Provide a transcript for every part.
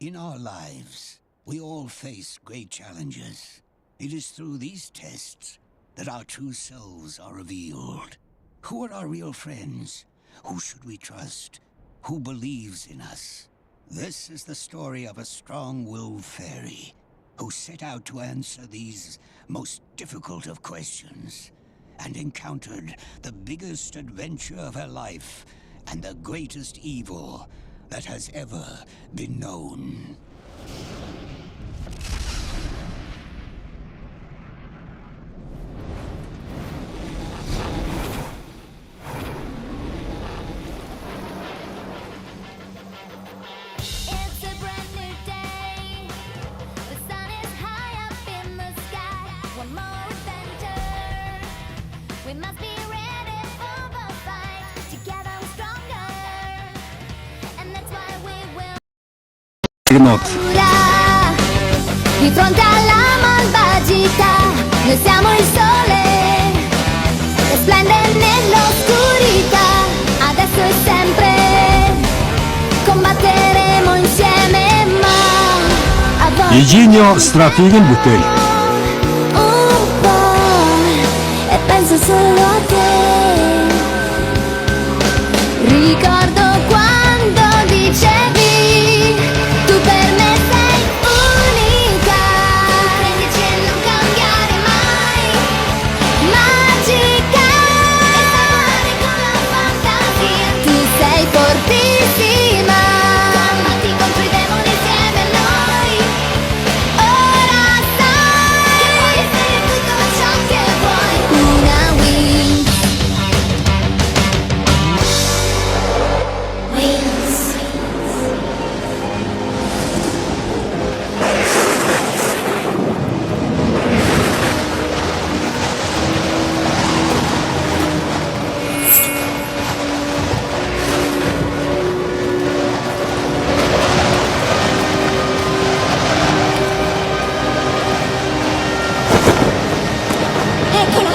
In our lives, we all face great challenges. It is through these tests that our true selves are revealed. Who are our real friends? Who should we trust? Who believes in us? This is the story of a strong-willed fairy who set out to answer these most difficult of questions and encountered the biggest adventure of her life and the greatest evil that has ever been known. It's a brand new day. The sun is high up in the sky. One more adventure. We must be ready for the fight. Together we're stronger. And that's why we will di fronte alla malvagità. Noi siamo il sole che splende nell'oscurità. Adesso e sempre combatteremo insieme, ma a volte Eugenio strategen бүтээл. un po' e penso solo a te. Ricordo quando dicevi tu per me sei unica. Prendici e non cambiare mai. Magica e salvare con la fantasia. Tu sei fortissima. Combatti contro i demoni insieme a noi. Ora sai che puoi essere tutto ciò che vuoi. Una Wings. Wings.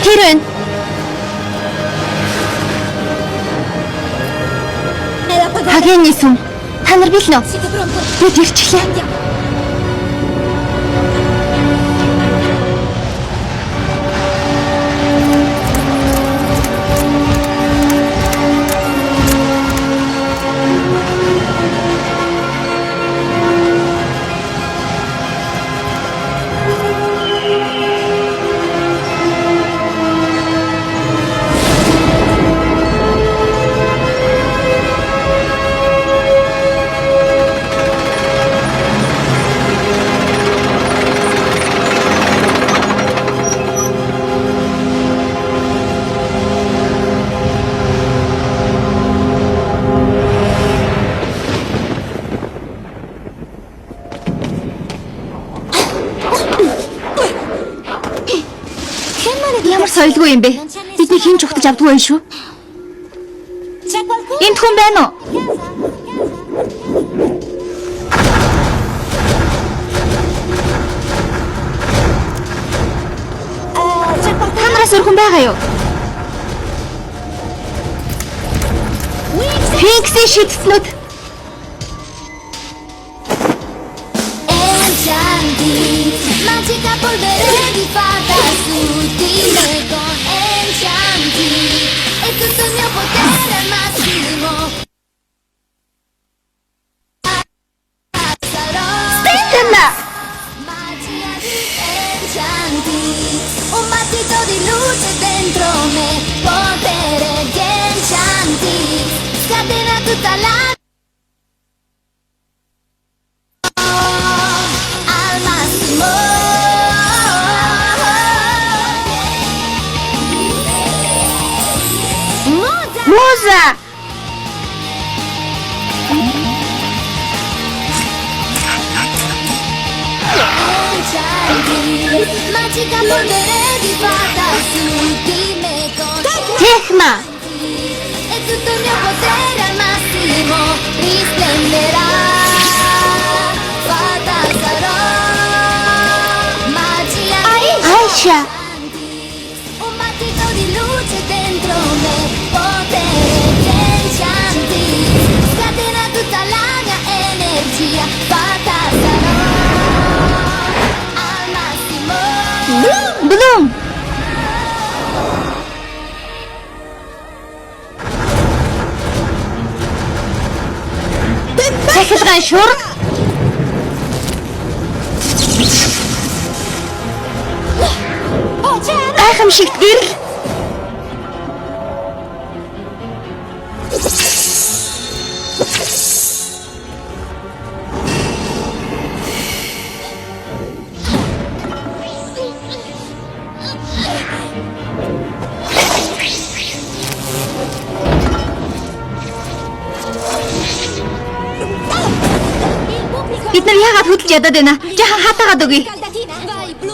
Хэрвэн хагийн нийсүм та нар билнэ үү? Бид ирчихлээ. Ямар соёлгүй юм бэ? Бидний хэн ч ухтаж авдаггүй байх шүү. Энд хүн байна уу? Танараас өөр хүн байгаа юу? Финксийн шийдснүүд Enchanti, magica polvere di fata su di me con enchanti e tutto il mio potere al massimo. Sarò Стэнтэнэ. magia di enchanti, un battito di luce dentro me, potere di enchanti, scatena tutta la al massimo. Муза. Magica polvere di fata su di me con Техно. e tutto il mio potere al massimo risplenderà. Fata sarò, magia di Айша. un battito di luce dentro me, potere di enchanti, scatena tutta la mia energia. Fata Блум. Захилгаан шуурга. Гайхамшигт гэрэл. Бид нар яагаад хөдөлж ядаад байна? Жахан хатаагаад өгье.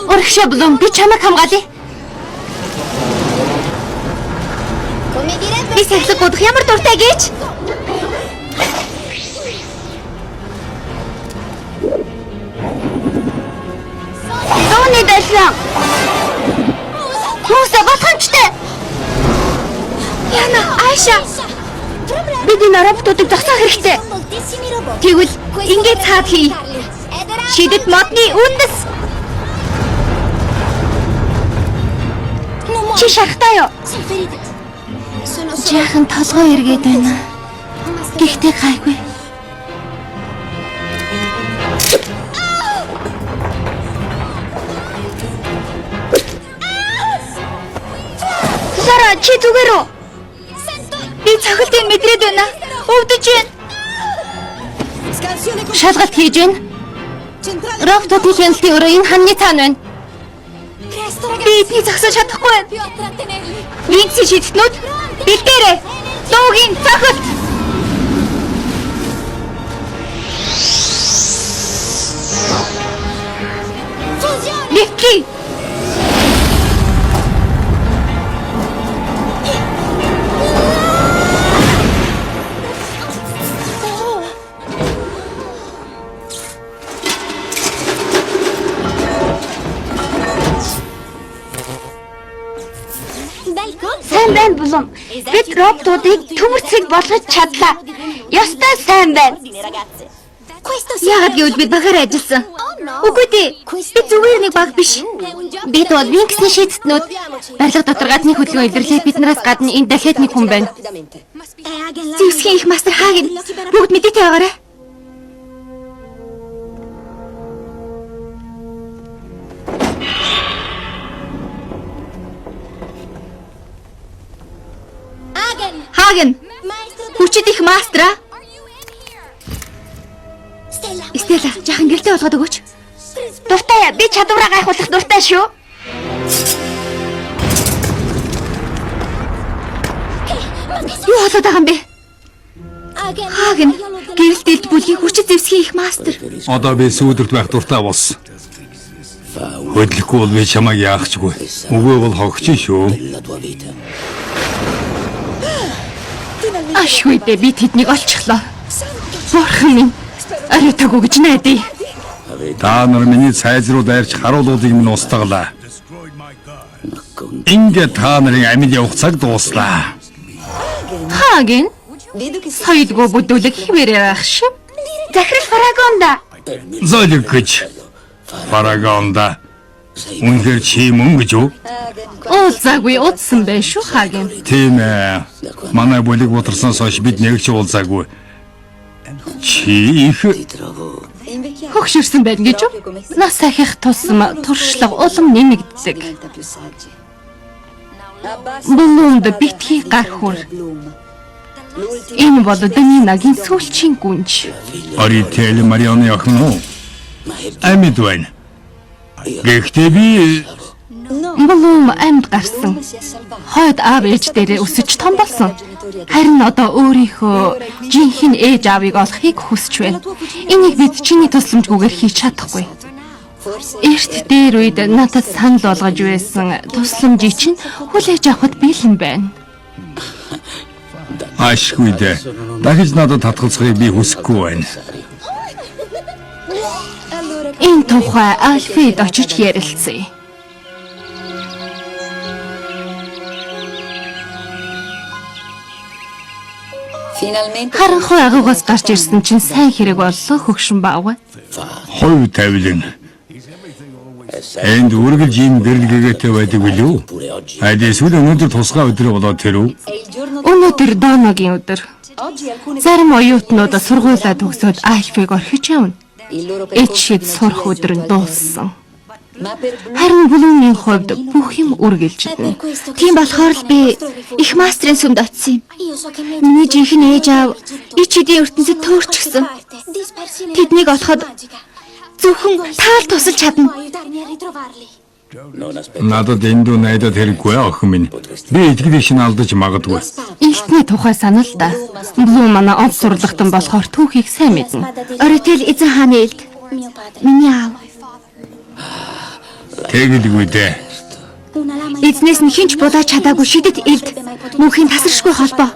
Урагшаа Блум, би чамайг хамгаалъя. Би сахилга гудах ямар дуртай гэж? Дооны дэлгэн. Хүмүүсээ болгоомжтой. Яна, Айша. Бид энэ роботуудыг зогсоох хэрэгтэй. Тэгвэл ингээд цаад хий. Шидэт модны үндэс. Чи шахтаа юу? Жаахан толгой эргээд байна. Гэхдээ гайгүй. Сара, чи зүгээр үү? Би цохилтыг мэдрээд байна. Өвдөж байна. Шалгалт хийж байна. Роботуудын хяналтын өрөө энэ ханны цаана байна. Би зогсож чадахгүй байна. Винци шидэхнүүд бэлдээрэй. Дуугийн цохилт. Лифти. Сайн байна Блум. Бид роботуудыг төмөрцөг болгож чадлаа. Ёстой сайн байна. Яагаад гэвэл бид багаар ажилласан. Үгүй дээ. Би зүгээр нэг баг биш. Бид бол Винксний шийдтнүүд. Барилга дотор гадны хөдөлгөөн илэрлээ. Биднээс гадна энэ дахиад нэг хүн байна. Зевсгийн их мастер Хаген. Бүгд мэдээтэй байгаарай. Хаген. Хүчит их мастера. Стелла, жаахан гэртээ болгоод өгөөч. Дуртай, би чадвараа гайхуулах дуртай шүү. Юу болоод байгаа юм бэ? Хаген, гэрэл дэлд бүлгийн хүчит зэвсгийн их мастер. Одоо би сүүдэрт байх дуртай болсон. Хөдлөхгүй бол би чамайг яахчгүй. Үгүй бол хогч шүү. Ашгүй дээ, би тэднийг олчихлоо. Бурхан минь, ариутаагүй гэж найдаа. Та нар миний цайзрууд айрч харуулуудыг минь устгалаа. Ингээд та нарын амьд явах цаг дууслаа. Хаген, соёлгүй бүдүүлэг хിവэрэ байх шиг. Захирал Фарагонда. Золиг гэж. Фарагонда. Үнэхээр чи мөн гэж үү? Уулзаагүй удсан байх шүү Хаген. Тийм ээ. Манай бүлэг бутарсанаас хойш бид нэг ч уулзаагүй. Чи их Хөгшөрсөн байна гэж үү? Нас ахих тусам туршлага улам нэмэгддэг. Блумд битгий гар хүр. Энэ бол Доминагийн сүүлчийн гүнж. Арител Марионы охин уу? Амьд байна. Гэхдээ би Блум амьд гарсан. Хойд аав ээж дээрээ өсөж том болсон. Харин одоо өөрийнхөө жинхэнэ ээж аавыг олохыг хүсэж байна. Энийг бид чиний тусламжгүйгээр хийж чадахгүй. Эрт дээр үед надад санал болгож байсан тусламжийг чинь хүлээж авахд бэлэн байна. ашгүй дээ. Дахиж надад татгалзахыг би хүсэхгүй байна. Энэ тухай Альфид очиж ярилцъя. Харанхуй агуугаас гарч ирсэн чинь сайн хэрэг боллоо хөгшин баав. Хойв тавилан. Энд үргэлж ийм гэрэлгээтэй байдаг билүү? Аль эсвэл өнөөдөр тусгай өдөр болоод тэр үү? Өнөөдөр Доногийн өдөр. Зарим оюутнууд сургуулаа төгсөөд Альфиг орхиж явна. Эцшид сурах өдөр нь дууссан. Харин Блумийн хувьд бүх юм үргэлжилнэ. Тийм болохоор л би их мастрын сүмд очив юм. Миний жинхэнэ ээж аав ичидийн ертөнцид төөрчихсөн. Тэднийг олоход зөвхөн таал тусалж чадна. Надад эндүү найдад хэрэггүй охин минь. Би итгэл иш нь алдаж магадгүй. Илтний тухай санал та. Блум манай онц сурлагтан болохоор түүхийг сайн мэднэ. Орител эзэн хааны элд. Миний аав. Тэгэлгүй дээ. Эзнээс нь хинч булаач чадаагүй шидэт элд. Мөнхийн тасаршгүй холбоо.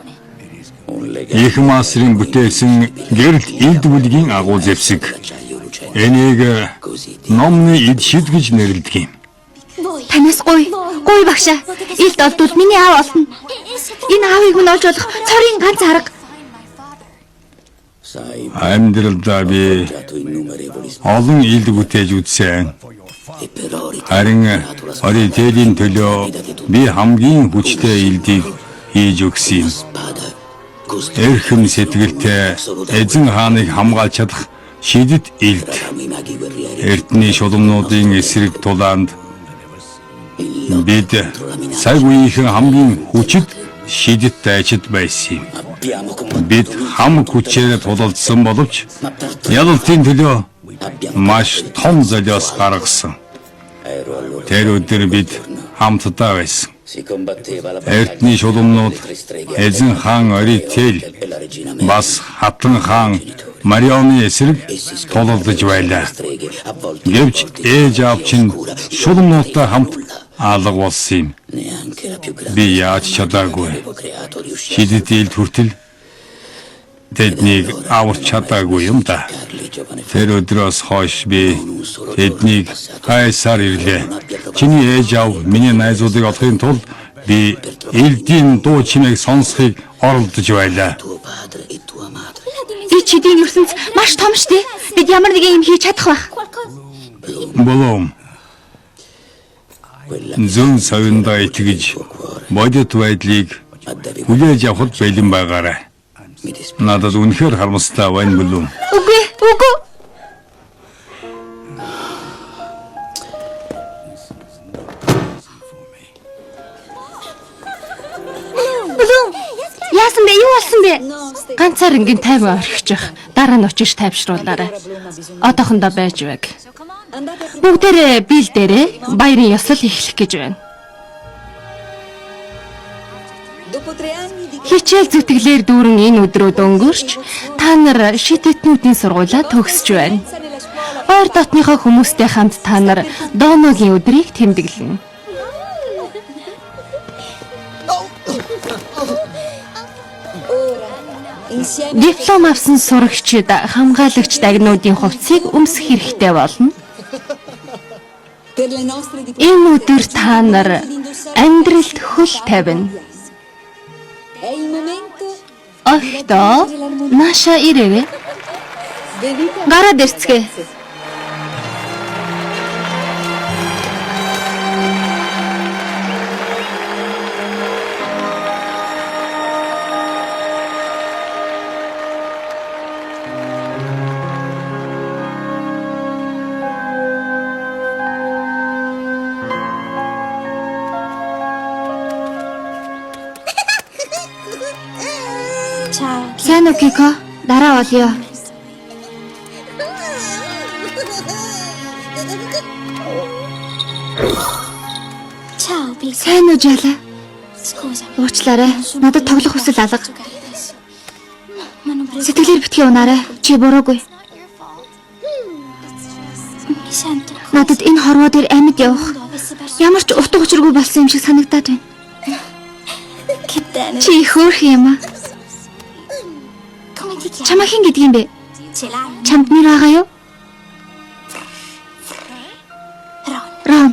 Их масрын бүтээсэн гэрэл элд бүлгийн агуу зэвсэг. Энийг номны эд шид гэж нэрлэдэг юм. Танаас гуй багшаа. Элд олдвол миний аав олно. Энэ аавыг минь олж болох цорын ганц арга. Амьдралдаа би олон элд бүтээж үзсэн. Харин Орителийн төлөө би хамгийн хүчтэй элдийг хийж өгсөн юм. Эрхэм сэтгэлтэй эзэн хааныг хамгаалж чадах шидэт элд. Эрдний шулуунуудын эсрэг тулаанд бид цаг үеийнхэн хамгийн хүчит шидэт дайчид байсан юм. Бид хам хүчээр тулалдсан боловч ялалтын төлөө маш том золиос гаргасан. Тэр өдөр бид хамтдаа байсан. Эрдний шулуунууд эзэн хаан Орител бас хатан хаан Марионы эсрэг тулалдаж байлаа. Гэвч ээж аав чинь шулуунуудтай хамт алга болсон юм. Би яаж чадаагүй. Шидэт элд хүртэл тэднийг аварч чадаагүй юм да. Тэр өдрөөс хойш би тэднийг хайсаар ирлээ. Чиний ээж аав миний найзуудыг олохын тулд би элдийн дуу чимээг сонсхийг оролдож байлаа. Ичидийн ертөнц маш том штэ. Бид ямар нэг юм хийж чадах байх. Блум. Зүүн совиндаа итгэж бодит байдлыг хүлээж авахд бэлэн байгаарай. Надад үнэхээр харамсалтай байна Блум. Үгүй. Блум. Яасан бэ? Юу болсон бэ? Ганцаар ингийн тайван орхичих. Дараа нь очиж тайвшруулаарай. Одоохондоо байж байг. Бүгдээрээ биелдээрээ баярын ёслол эхлэх гэж байна. Хичээл зүтгэлээр дүүрэн энэ өдрүүд өнгөрч та нар шидэтгэнүүдийн сургуулаа төгсөж байна. Ойр дотныхоо хүмүүстэй хамт та нар Доногийн өдрийг тэмдэглэнэ. Диплом авсан сурагчид хамгаалагч дагнуудын хувцсыг өмсөх хэрэгтэй болно. Энэ өдөр та нар амьдралд хөл тавина. Охдоо наша ирээрээ. Гараад ирцгээ. Сайн уу Кико? Дараа олё. Сайн уу Жала? Уучлаарай. Надад тоглох хүсэл алга. Сэтгэлээр битгий унаарай. Чи буруугүй. Надад энэ хорвоо дээр амьд явах ямар ч утга учиргүй болсон юм шиг санагдаад байна. Чи их хөөрхөн юм аа. Чамаа хэн гэдэг юм бэ? Чамд нэр байгаа юу? Рон.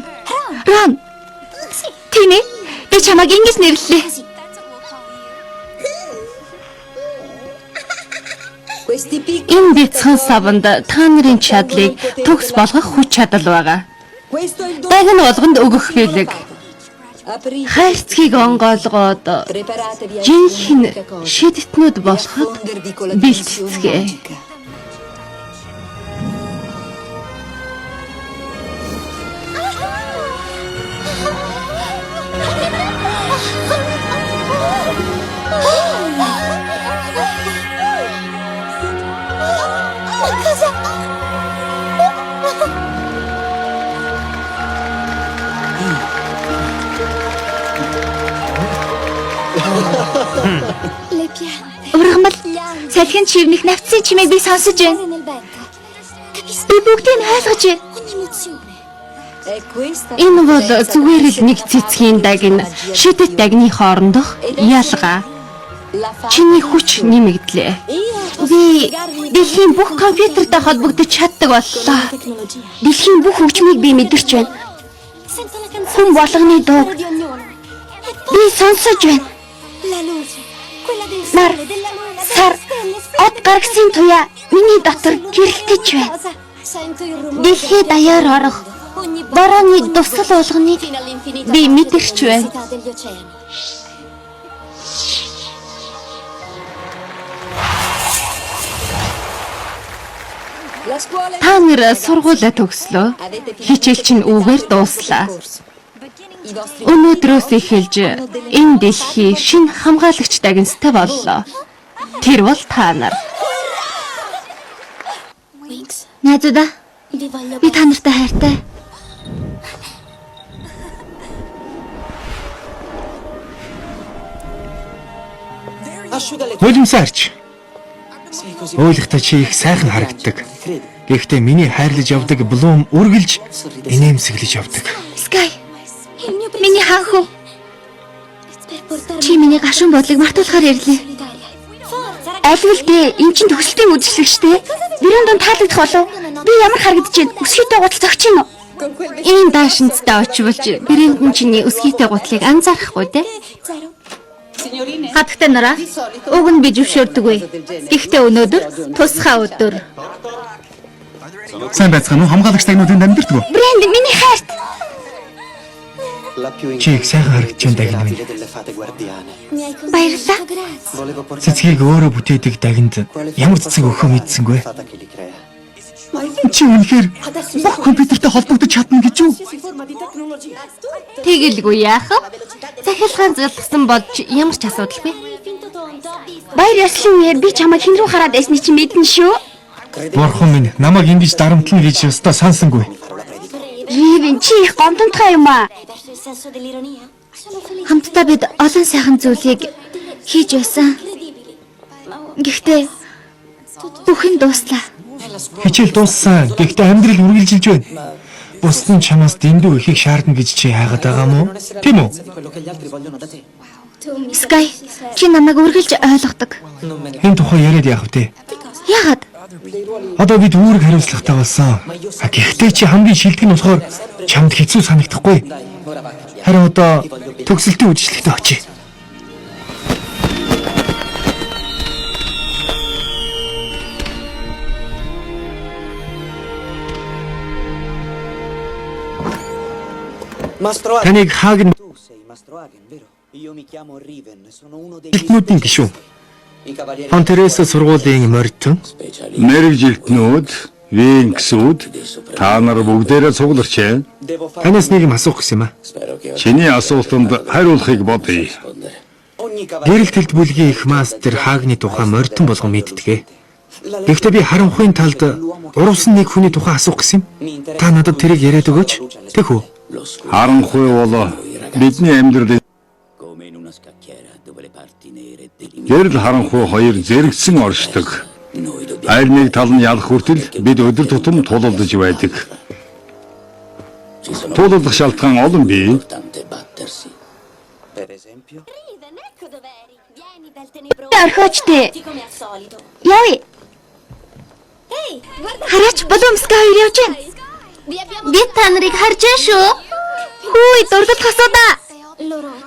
Тийм ээ. Би чамааг ингэж нэрлэлээ. Энэ бяцхан савнд та нарын чадлыг төгс болгох хүч чадал байгаа. Дагн болгонд өгөх бэлэг. Хайрцгийг онгоолгоод жинхэнэ шидэтнүүд болоход бэлтцгээ. Ургамал салхинд шивнэх навцсан чимээг би сонсож байна. Би бүгдийг нь ойлгож байна. Энэ бол зүгээр л нэг цэцгийн дагн шидэт дагны хоорондох ялгаа. Чиний хүч нэмэгдлээ. Би дэлхийн бүх компьютертэй холбогдож чаддаг боллоо. Дэлхийн бүх хөгжмийг би мэдэрч байна. Хүн болгоны дууг би сонсож байна. Нар, сар, од гаргасан туяа миний дотор гэрэлтэж байна. Дэлхий даяар орох борооны дусал болгоныг би мэдэрч байна. Та нар сургуулаа төгслөө. Хичээл чинь үгээр дууслаа. Өнөөдрөөс эхэлж энэ дэлхий шинэ хамгаалагч дагнастай боллоо. Тэр бол та нар. Найзуудаа, би та нартай хайртай. Нулимсаарч. Ойлгохтой чи их сайхан харагддаг. Гэхдээ миний хайрлаж явдаг Блум үргэлж инээмсэглэж явдаг. Скай. Миний хаанху. Чи миний гашуун бодлыг мартуулахаар ирлээ. Айлвал дээ, эн чин төгсөлтийн үдшилэг штэ. Нэрэн донд таалагдах болов. Би ямар харагдаж байна? Өсгийтэй гутал зогч юм уу? Энэ даашинцтай очиволж брэндэн чиний өсгийтэй гутлыг анзаарахгүй те. Хатагтай нараа. Уг нь би зөвшөөрдөггүй. Гэхдээ өнөөдөр тусгай өдөр. Сайн байцгаана уу? Хамгаалагч тагнуудын дамжирдаг уу? Брэнд миний хайрт. Чи их сайхан харагдаж байна дагна минь. Баярлалаа. Цэцгийг өөрөө бүтээдэг дагнд ямар цэцэг өгөхөө мэдсэнгүй. Чи үнэхээр бүх компьютертэй холбогдож чадна гэж үү? Тэгэлгүй яах вэ? Захиалгаан зарласан болж ямар ч асуудал бэ? Баяр ёслолын үеэр би чамайг хэн рүү хараад байсныг чи мэднэ шүү. Бурхан минь, намайг ингэж дарамтлна гэж өстой сансангүй. Ривэн чи их гомдомтгой юм аа. Хамтдаа бид олон сайхан зүйлийг хийж байсан. Гэхдээ бүхэн дууслаа. Хичээл дууссан. Гэхдээ амьдрал үргэлжилж байна. Бусдын чамаас дэндүү ихийг шаардна гэж чи хайгаад байгаа мó? Тийм үү? Скай, чи намайг үргэлж ойлгодог. Энэ тухай яриад яах вэ? Яагаад? Одоо бид үүрэг хариуцлагатай болсон. Гэхдээ чи хамгийн шилдэг нь болохоор чамд хэцүү санагдахгүй. Харин одоо төгсөлтийн үдшилтэд очие. Таныг Хаген Илтнүүдийн гишүүн. Хонтерес сургуулийн морьтон. Мэргэжилтнүүд, винксүүд та нар бүгдээрээ цугларч ээ. Танаас нэг юм асуух гэсэн юм аа. Чиний асуултанд хариулахыг бодъё. Гэрэл тэлд бүлгийн их мастер Хагны тухай морьтон болгон мэддэгэ. Гэхдээ би харанхуйн талд урвсан нэг хүний тухай асуух гэсэн юм. Та надад тэрийг яриад өгөөч. Тэг үү? Харанхуй бол бидний амьдралын гэрэл харанхуй хоёр зэрэгцэн оршдог. Аль нэг тал нь ялах хүртэл бид өдөр тутам тулалдаж байдаг. Тулалдах шалтгаан олон бий. Орхиочтэй. Яви. Хараач Блумскай хоёр явж байна. Би та нарыг харж байна шүү. Хөөе, дурлал хасуудаа.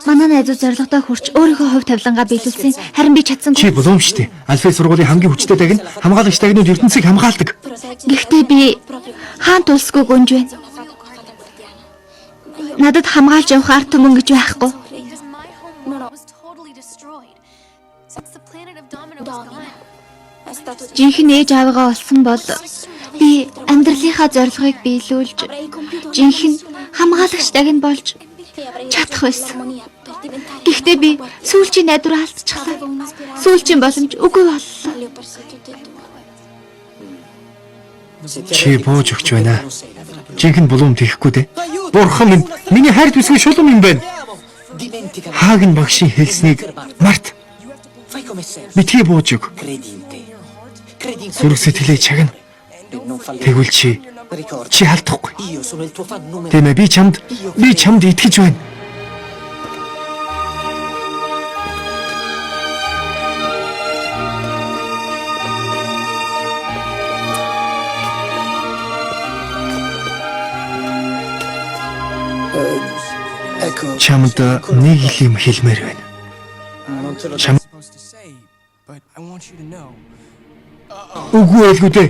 Манай найзууд зорилготой хүрч өөрийнхөө хувь тавилангаа биелүүлсэн. Харин би чадсан. Чи Блум штэ. Альфа сургуулийн хамгийн хүчтэй дагна хамгаалагч дагнууд ертөнцийг хамгаалдаг. Гэхдээ би хаан тулсгүй гүнж байна. надад хамгаалж явах ард түмэн гэж байхгүй. Because my home was totally destroyed. Since the planet of Domino was gone. Жинхэнэ ээж аавыгаа олсон бол би амьдралынхаа зорилгыг биелүүлж жинхэнэ хамгаалагч дагин болж чадах байсан. Гэхдээ би сүүлчийн найдвараа алдчихлаа. Сүүлчийн боломж үгүй боллоо. Чи бууж өгч байна. Жинхэнэ булуун тэхгүй дээ. Бурхан минь, миний хайр төсгөө шулам юм байна. Хаагийн багшийн хэлснийг март. Битгий бууж өг. Зүрх сэтгэлээ чагна. Тэгвэл чи алдахгүй. Тэмээ би чамд итгэж байна. Чамд нэг юм хэлмээр байна. Чам үгүй элгүй дээ.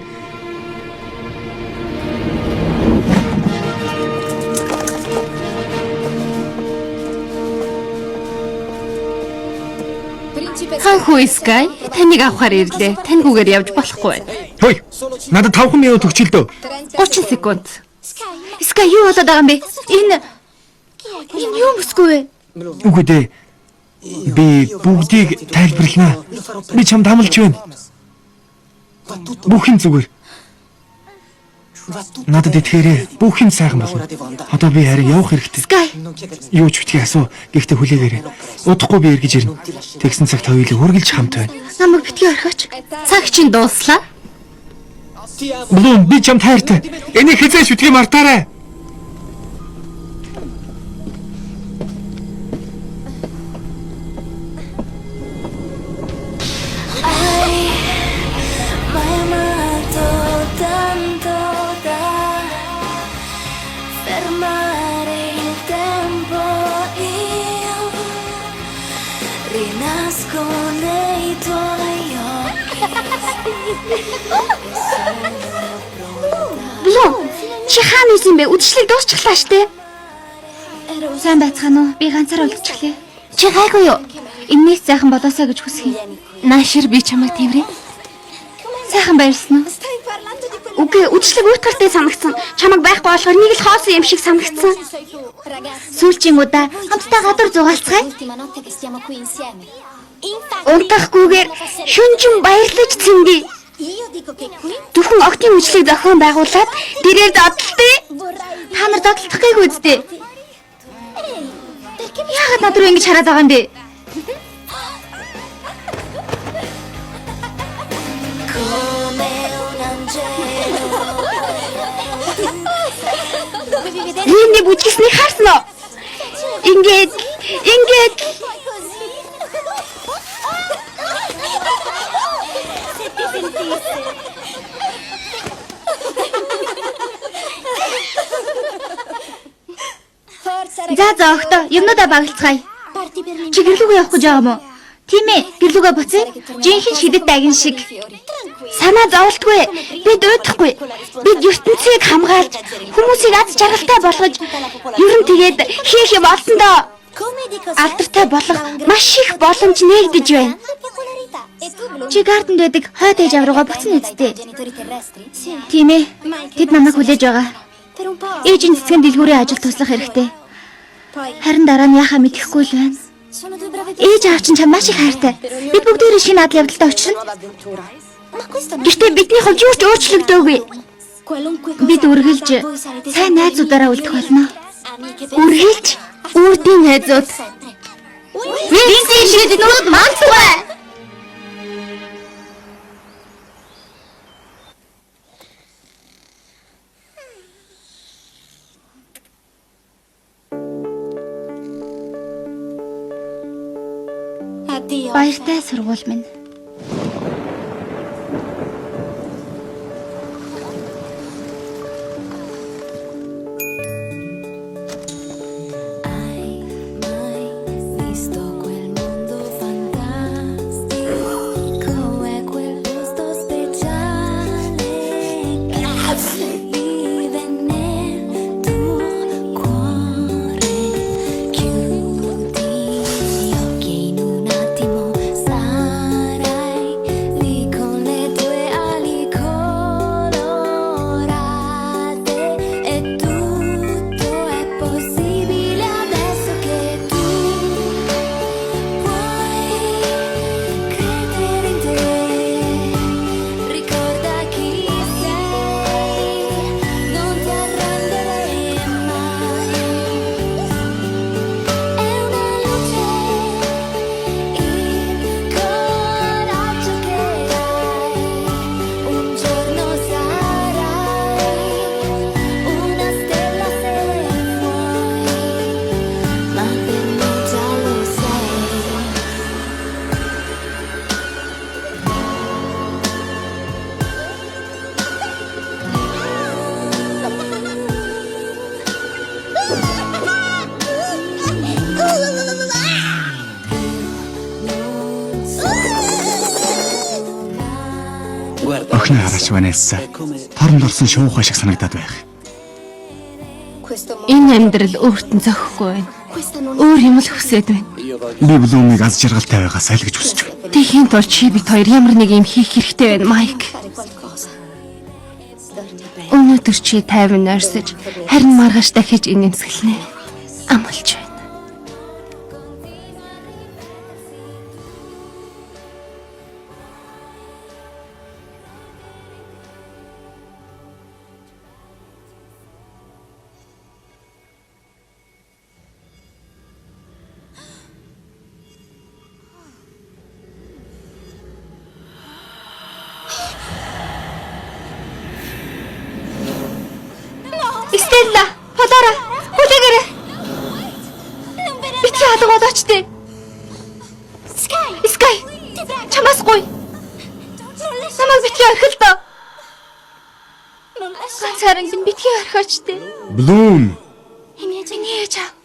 Ханху Скай, таныг авахар ирлээ. Таньгүйгээр явж болохгүй байна. Хөөе. Надад 5 минут өгчил дөө. 30 секунд. Скай юу болоод байгаа юм бэ? Энэ юу бүсгүй вэ? Үгүй дээ. Би бүгдийг тайлбарлана. Би чамд хамлж байна. Бүх юм зүгээр. Надад итгээрэй. Бүх юм сайхан болно. Одоо би харин явах хэрэгтэй. Скай, Юу ч битгий асуу. Гэхдээ хүлээгээрэй. Удахгүй би эргэж ирнэ. Тэгсэн цагт хоёулаа үргэлж хамт байна. намайг битгий орхиоч. Цаг чинь дууслаа. Блум би чамд хайртай. Энийг хизээш битгий мартаарай. Fermare il tempo io rinasco nei tuoi occhi. Блум, чи хаана исэн бэ? Үдшилэг дуусчихлаа штэ. Сайн байцгаана уу? Би ганцаар өлтчихлээ. Чи гайгүй юу? Энэс сайхан болоосаа гэж хүсье. Наашир би чамайг тэрвэрээ. Сайхан байрлсан уу? Үгүй, үдшилэг уйтгартай санагдсан. Чамайг байхгүй болохоор нэг л хоосон юм шиг санагдсан. Сүүлчийн удаа хамтдаа гадар зугаалцгаая. Унтахгүйгээр шүнжин баярлаж цэнгий. Түхэн октийн үдшилэг зохион байгуулад дээрээ додтолтой. Та нар додтолдох гээгүй үсттэй. Яагаад над руу ингэж хараад байгаа юм бэ? Миний бүжгэснийг харсан уу? Ингээд За октоо, юмнуудаа багалцгаая. Чи гэрлүүгээ явах гэж байгаа юм уу? Тийм ээ, гэрлүүгээ буцъя. Жинхэнэ шидэт дагин шиг. Санаа зовлтгүй. Бид уйдахгүй. Бид ертөнцийг хамгаалж, хүмүүсийг аз жаргалтай болгож, ер нь тэгээд хийх юм олсон доо. Алдартай болох маш их боломж нээгдэж байна. Чи гарданд байдаг хойд ээж авруугаа буцсан үсттэй. Тийм ээ, тэд намайг хүлээж байгаа. Ээжийн цэцгэн дэлгүүрийн ажил туслах хэрэгтэй. Харин дараа нь яхаа мэдэхгүй л байна. Ээж аав чинь чам маш их хайртай. Бид бүгдээрээ шинэ адал явдалтай очирно. Гэхдээ бидний хувьд юу ч өөрчлөгдөөгүй. Бид үргэлж сайн найзуудаараа үлдэх болно. Үргэлж үрдийн найзууд. Бидний шийднүүд мандгүй. Баяртай сургууль минь. охиноо хараач банаас торонд орсон шуухай шиг санагдаад байх. Энэ амьдрал өөрт нь зохихгүй байна. Өөр юм л хүсээд байна. Би Блумыг аз жаргалтай байгаас айлгаж хүсэж байна. Тэхийн тул чи бид хоёр ямар нэг юм хийх хэрэгтэй байна, Майк. Өнөөдөр чи тайван орсож, харин маргааш дахиж инээмсэглэнэ. Амлаж байна. Стелла, Полара, хүлээгээрэй. Битгий алга болооч дээ. Скай, чамаас гуй. Намайг битгий орхил доо. Ганцаараа би битгий орхооч дээ. Блум. Миний ээж аа.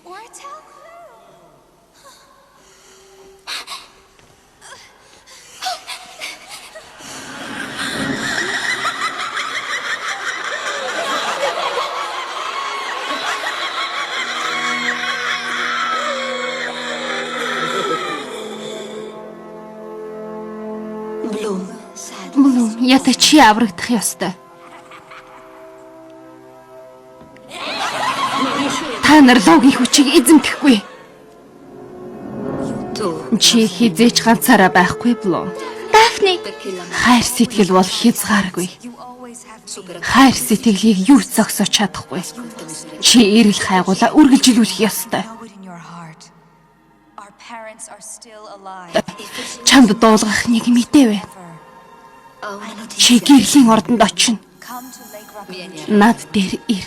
Блум, ята чи аврагдах ёстой. Та нар логийн хүчийг эзэмдэхгүй. Чи хизээч ганцаараа байхгүй, Блум. Дафни, Хайр сэтгэл бол хязгааргүй. Хайр сэтгэлийг юу ч зогсоож чадахгүй. Чи эрэл хайгуулаа үргэлжлүүлэх ёстой. Чамд дуулгах нэг мэдээ байна. Чи гэрлийн ордонд очино. Над дээр ир.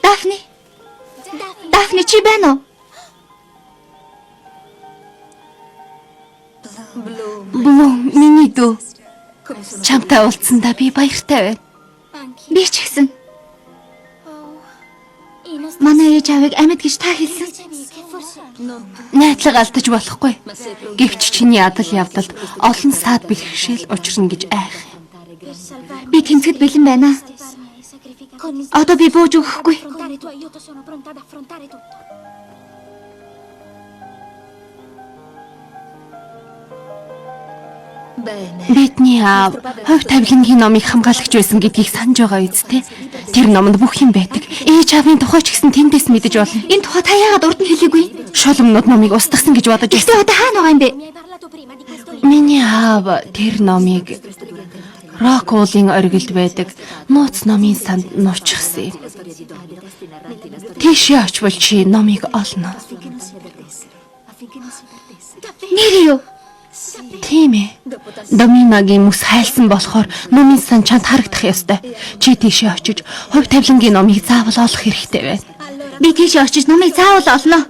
Дафни. Дафни чи байна уу? Блум, миний дүү. Чамтай уулзсандаа би баяртай байна. Би ч гэсэн. Манай ээж аавыг амьд гэж та хэлсэн. Найдлага алдаж болохгүй. Гэвч чиний адал явдалд олон саад бэлгшээл учрна гэж айх. Би тэмцэд бэлэн байна. Одоо би бууж өгөхгүй. Бидний аав хувь тавилангийн номыг хамгаалагч байсан гэдгийг санаж байгаа үсттэй. Тэр номонд бүх юм байдаг. Ээж аавын тухай ч гэсэн тэндээс мэдэж болно. Энэ тухай та яагаад урд нь хэлээгүй? Шулмнууд номыг устгасан гэж бодож Гэхдээ байсан. одоо хаана байгаа юм бэ? Миний аав тэр номыг Рокуулын оргилд байдаг нууц номын санд нуучихсан юм. Тийшээ очвол чи номыг олно. Нэр юу? Тийм ээ. Доминогийн мөс хайлсан болохоор номын сан чанд харагдах ёстой. Чи тийшээ очиж хувь тавилангийн номыг заавал олох хэрэгтэй байна. Би тийш очиж номыг заавал олно.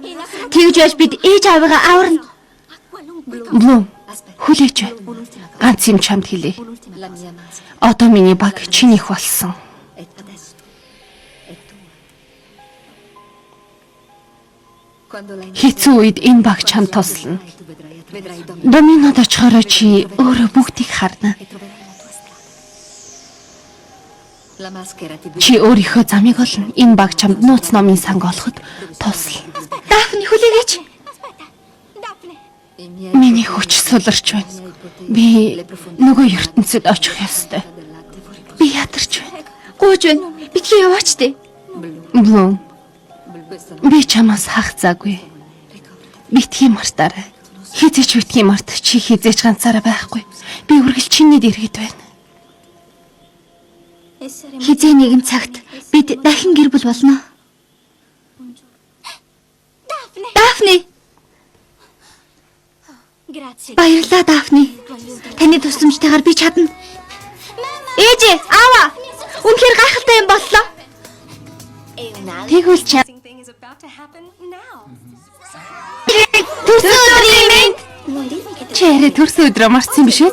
Тэгж байж бид ээж аавыгаа аварна. Блум, хүлээж бай. Ганц юм чамд хэлье. Одоо миний баг чинийх болсон. Хэцүү үед энэ баг чамд туслана. Доминод очихороо чи өөрөө бүгдийг харна. Чи өөрийнхөө замыг олно. Энэ баг чамд нууц номын санг олоход туслана. Дафни хүлээгээч. Миний хүч суларч байна. Би нөгөө ертөнцид очих ёстой. Би ядарч байна. Гууж байна. Битгий яваач дээ. Блум. Би чамаас хагацаагүй. Битгий мартаарай. Хизээч битгий март чи хизээч ганцаараа байхгүй. Би үргэлж чиний дэргэд байна. Хизээ нэгэн цагт бид дахин гэр бүл болно. Дафни. Баярлалаа Дафни. Таны тусламжтайгаар би чадна. Ээжээ, аава. Үнэхээр гайхалтай юм боллоо. Тэгвэл чи Төрсөн минь. чирээ төрсөн өдрөө марцсан биш үү?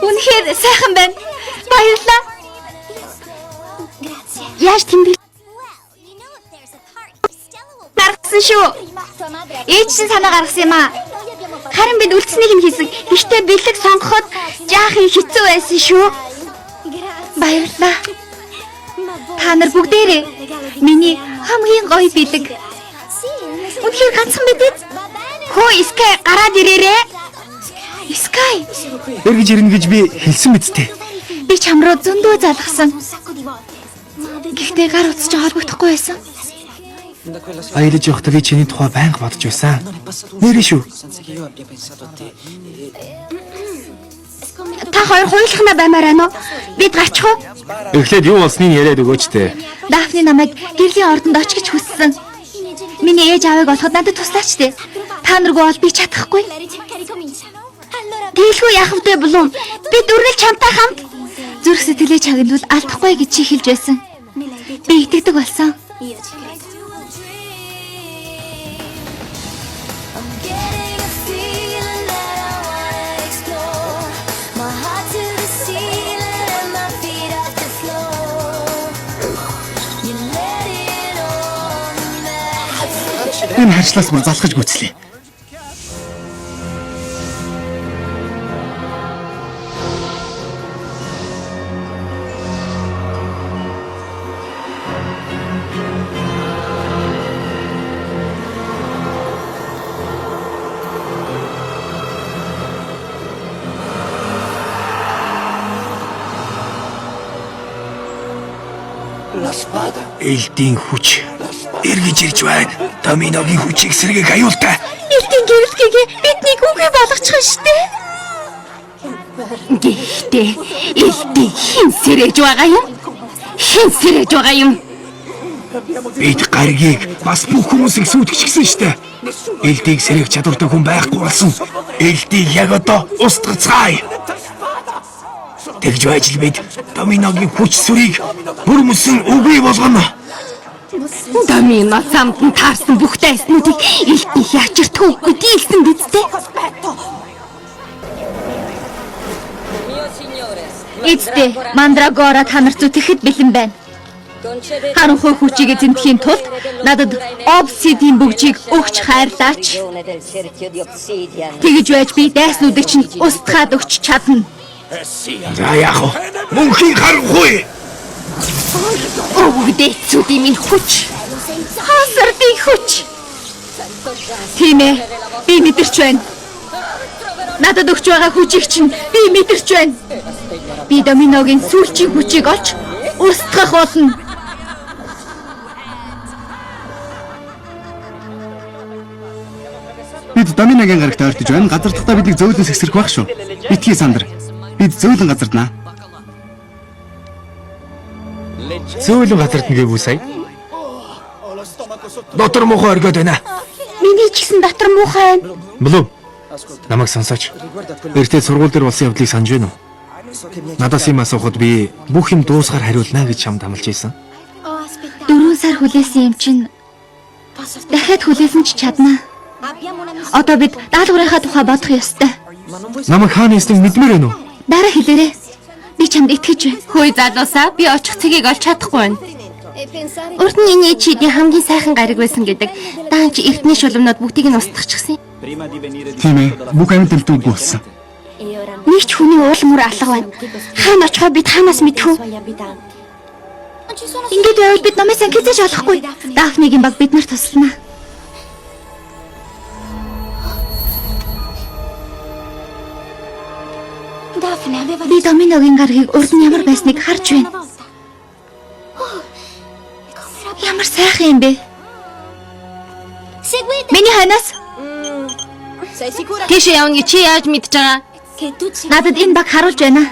Үнэхээр сайхан байна. Баярлалаа. Яаж тэмдэг? болсон шүү. Ээж чинь санаа гаргасан юм аа. Харин бид үлдсэнийг нь хийсэн. Гэхдээ бэлэг сонгоход жаахан хэцүү байсан шүү. Баярлалаа. Та нар бүгдээрээ миний хамгийн гоё бэлэг. Үнэхээр ганцхан бид. Хөө Скай гараад ирээрээ. Скай. Эргэж ирнэ гэж би хэлсэн биз дээ. Би чамруу зөндөө залгасан. Гэхдээ гар утсаж холбогдохгүй байсан. Аялаж явахдаа би чиний тухай байнга бодож байсан. Нэрээ шүү. Та хоёр хуйлахна баймаар байна уу? Бид гарчих уу? Эхлээд юу болсныг яриад өгөөч дээ. Дафны намайг гэрлийн ордонд оч гэж хүссэн. Миний ээж аавыг олоход надад туслаач дээ. Та наргүй бол би чадахгүй. Тэгэлгүй яах вэ Блум? Би дүрнэл чамтай хамт зүрх сэтгэлээ чагнавал алдахгүй гэж чи хэлж байсан. Би итгэдэг болсон. Энэ харьцлаас бүр залхаж гүйцлээ. Элдийн хүч эргэж ирж байна. Доминогийн хүчийг сэргээг аюултай. Элдийн гэрэлтгийг бидний үгүй болгочих штэ. Гэхдээ элдийн хэн сэрэж байгаа юм? Хэн сэрэж байгаа юм? Бид гаргийг бас бүх хүмүүсийг сүйтгэжсэн штэ. Элдийг сэрэх чадвартай хүн байхгүй болсон. Элдийг яг одоо устгацгаая. Тэгж байж л бид доминогийн хүч сүрийг бүр мөсөн үгүй болгоно. Домино самт нь таарсан бүх дайснуудыг элдийн яачирт хөвгөд дийлсэн бидтэй. Эцтэй Мандрагора та нарт зүтгэхэд бэлэн байна. Харанхуй хүчийг эзэмдэхийн тулд надад обсидийн бөгжийг өгч хайрлаач. Тэгж байж би дайснуудыг чинь устгаад өгч чадна. За яах вэ? Мөнхийн харанхуй. Өвгдээцүүдийн минь хүч. Хасардын хүч. Тийм ээ. Би мэдэрч байна. Надад өгч байгаа хүчийг чинь би мэдэрч байна. Би доминогийн сүүлчийн хүчийг олж устгах болно. Бид доминогийн гарагт ойртож байна. Газардахдаа бидийг зөөлөн сэгсрэх байх шүү. Битгий сандар. Бид зөөлөн газарднаа. Зөөлөн газардна гэв үү сая? Дотор муухай оргиод байна. Миний ч гэсэн дотор муухай байна. Блум. Намайг сонсооч. Эртээ сургууль дээр болсон явдлыг санаж байна уу? Надаас юм асуухад би бүх юм дуусгаар хариулна гэж чамд амлаж ийсэн. 4 сар хүлээсэн юм чинь дахиад хүлээсэн ч чадна. Одоо бид даалгаврынхаа тухай бодох ёстой. Намайг хааны эснийг мэдмээр байна уу? Дараа хэлээрэй. Би чамд итгэж байна. Хөөе залуусаа, би очих цэгийг олж чадахгүй байна. Урд нь энэ чидийн хамгийн сайхан гариг байсан гэдэг. Даанч эртний шулмнууд бүгдийг нь устгахчихсан. Тийм ээ. Бүх амьд элдүүд болсон. Нэг ч хүний уул мөр алга байна. Хаана очихоо бид хаанаас мэдэх вэ? Ингээд байвал бид намайг санхизэж олохгүй. Дафныгийн баг бид нарт туслана. Би доминогийн гаргийг урд нь ямар байсныг харж байна. Ямар сайхан юм бэ? Миний ханаас тийш явна гэж чи яаж мэдж байгаа? Надад энэ баг харуулж байна.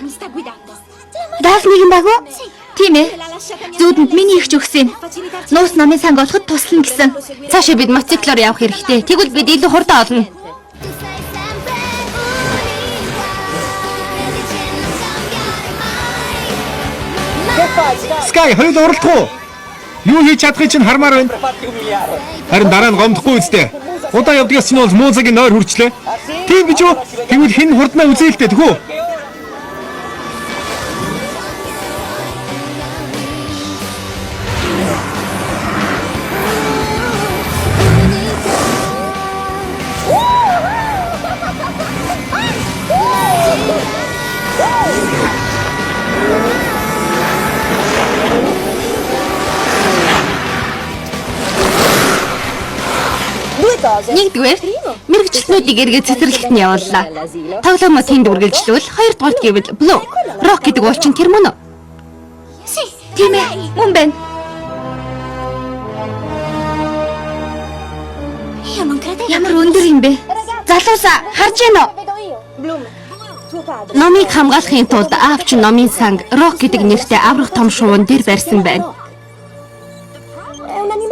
Дафныгийн баг уу? Тийм ээ. Зүүдэнд миний ихч өгсөн. Нуус намын санг олоход туслана гэсэн. Цаашаа бид мотоциклоор явах хэрэгтэй. Тэгвэл бид илүү хурдан олно. Скай, хоёул уралдах уу? Юу хийж чадахыг чинь хармаар байна. Харин дараа нь гомдохгүй үстэй. Удаан явдгаас чинь бол муузагийн нойр хүрчлээ. Тийм гэж үү? Тэгвэл хэн хурднаа үзээлтэй тэгүү? Нэгдүгээр мэрэгчлэнүүдийг эргээд цэцэрлэгт нь явууллаа. Тоглоомоо тэнд үргэлжлүүл, хоёрдугаарт гэвэл Blue Rock гэдэг уул чинь тэр мөн үү? Тийм ээ, мөн байна. Ямар өндөр юм бэ? Залуусаа харж байна уу? Номыг хамгаалахын тулд аавч номын санг Rock гэдэг нэртэй аврах том шувуун дээр барьсан байна.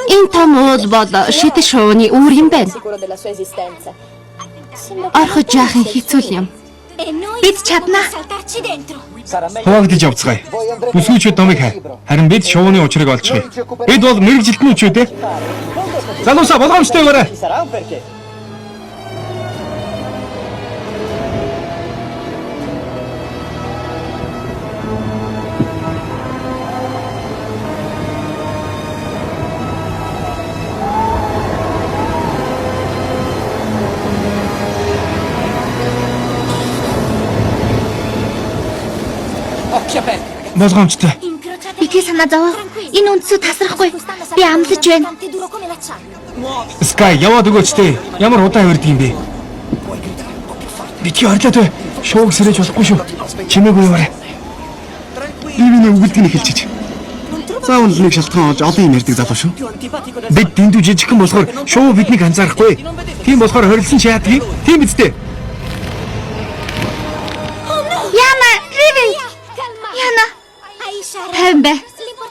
Энэ том уул бол шидэ шувууны үүр юм байна. Орхож яахын хэцүү юм. Бид чаднаа. Хуваагдаж явцгаая. Бүсгүйчүүд номыг хай. Харин бид шувууны учрыг олчихъя. Бид бол мэрэгжилтнүүд үү? Залуусаа болгоомжтойгоорой. Болгоомжтой. Битгий санаа зовоо. Энэ үндсүүд тасрахгүй. Би амлаж байна. Sky яваад өгөөч тээ. Ямар удаан хөрдөг юм бэ? Битгий орлоо тээ. Шууг сэрэж болохгүй шүү. Чимээгүй яваарай. Ивэний үгэлдгийг эхэлчих. Заавал нэг шалтгаан олж олон юм ярьдаг залуу шүү. Бид дэндүү жижигхэн болохоор шуу биднийг анзаарахгүй. Тийм болохоор хорилсон чи яадгийг? Тийм биз дээ. Яна, Ривен. Яна. Тайван бай.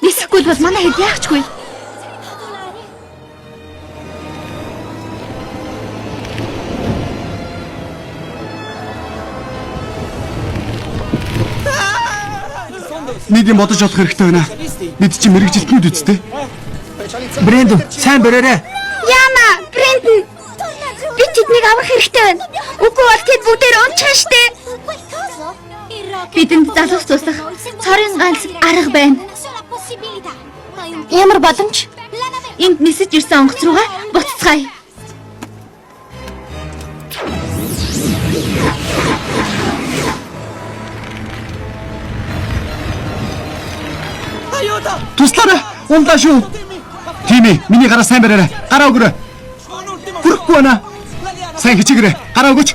Нисэхгүй бол манай хэд яахчгүй. Нэг юм бодож олох хэрэгтэй байна. Бид чинь мэрэгжилтнүүд үсттэй. Брэндон, сайн бариарай. Яна, Брэндон. Би тэднийг авах хэрэгтэй байна. Үгүй бол тэд бүгдээр унчаа штэ. Бидэнд залуус туслах цорын ганц арга байна. Ямар боломж? Энд нисэж ирсэн онгоц руугаа буцацгаая. Туслаарай. Унлаа шүү. Тими, миний гараа сайн бариарай. Гараа өгөрэй. Хүрхгүй байна. Сайн хичээгээрэй. Гараа өгөөч.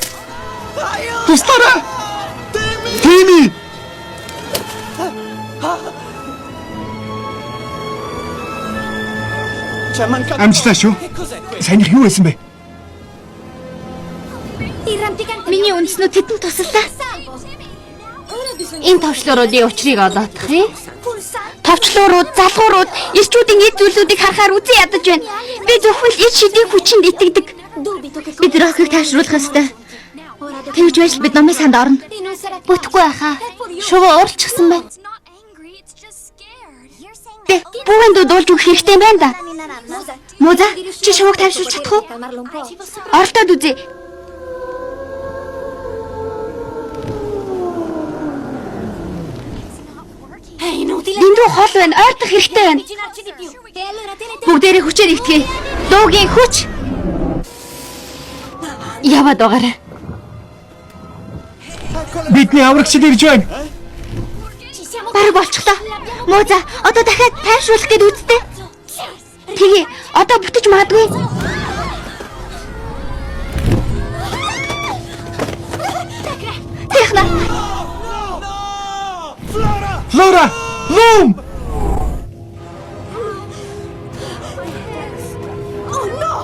Туслаарай. Тими. Амжилтаа шүү. Сайн юу байсан бэ? Миний үндснүүд тэдэнд туслаа. Энэ товчлууруудын учрыг олоодох юм. Товчлуурууд, залгуурууд, ирчүүдийн эд зүйлүүдийг харахаар үзэн ядаж байна. Би зөвхөн л эд шидийн хүчинд итгэдэг. Бид Рокийг тайвшруулах ёстой. Тэгж байж бид номын санд орно. Бүтэхгүй байхаа. Шувуу ууралчихсан байна. Бүгэн дуулж өгөх хэрэгтэй байна да. Муза, чи шувууг тайвшруулж чадах уу? Оролдоод үзье. Дэндүү хол байна. Ойртох хэрэгтэй байна. Бүгдээрээ хүчээр итгээе. Дуугийн хүч. Яваад байгаарай. Бидний аврагч ирж байна. Бараг болчихлоо. Муза, одоо дахиад тайвшруулах гээд үзтээ. Тэгээ, одоо бүтэж магадгүй. Техна. Флора! Лум!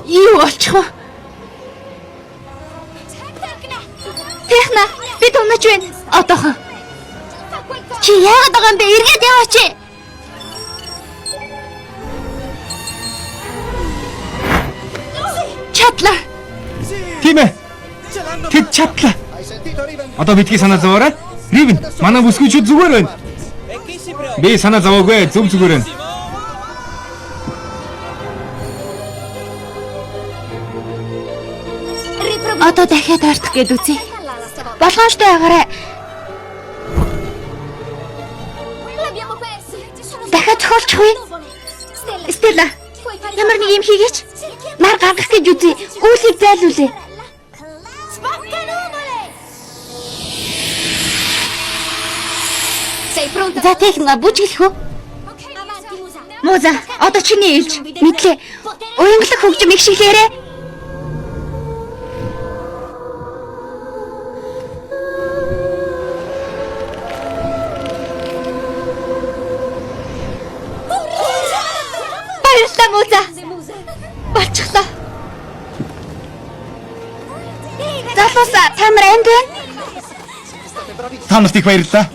Юу болчих вэ? Техна, би тунаж байна. Одоохон. Чи яагаад байгаа юм бэ? Эргээд яваач. Чадлаа. Тийм ээ. Тэд чадлаа. Одоо бидгийг санаа зовоорой. Ривен, манай бүсгүйчүүд зүгээр байна. Би санаа зовоогүй, зөв зүгээр байна. Одоо дахиад ойртох гээд үзье. Болгоомжтой байгаарай. Дахиад зохиолчихгүй. Стелла, ямар нэг юм хийгээч. Нар гаргах гэж үзье. Гүйлийг зайлуулъя. За техника бүжиглэх үү? Муза, одоо чиний ээлж. Мэдлээ. Уянгалаг хөгжим их шиглээрээ. Баярлалаа Муза. Болчихлоо. Залуусаа та нар энд байна? Та нарт их баярлалаа.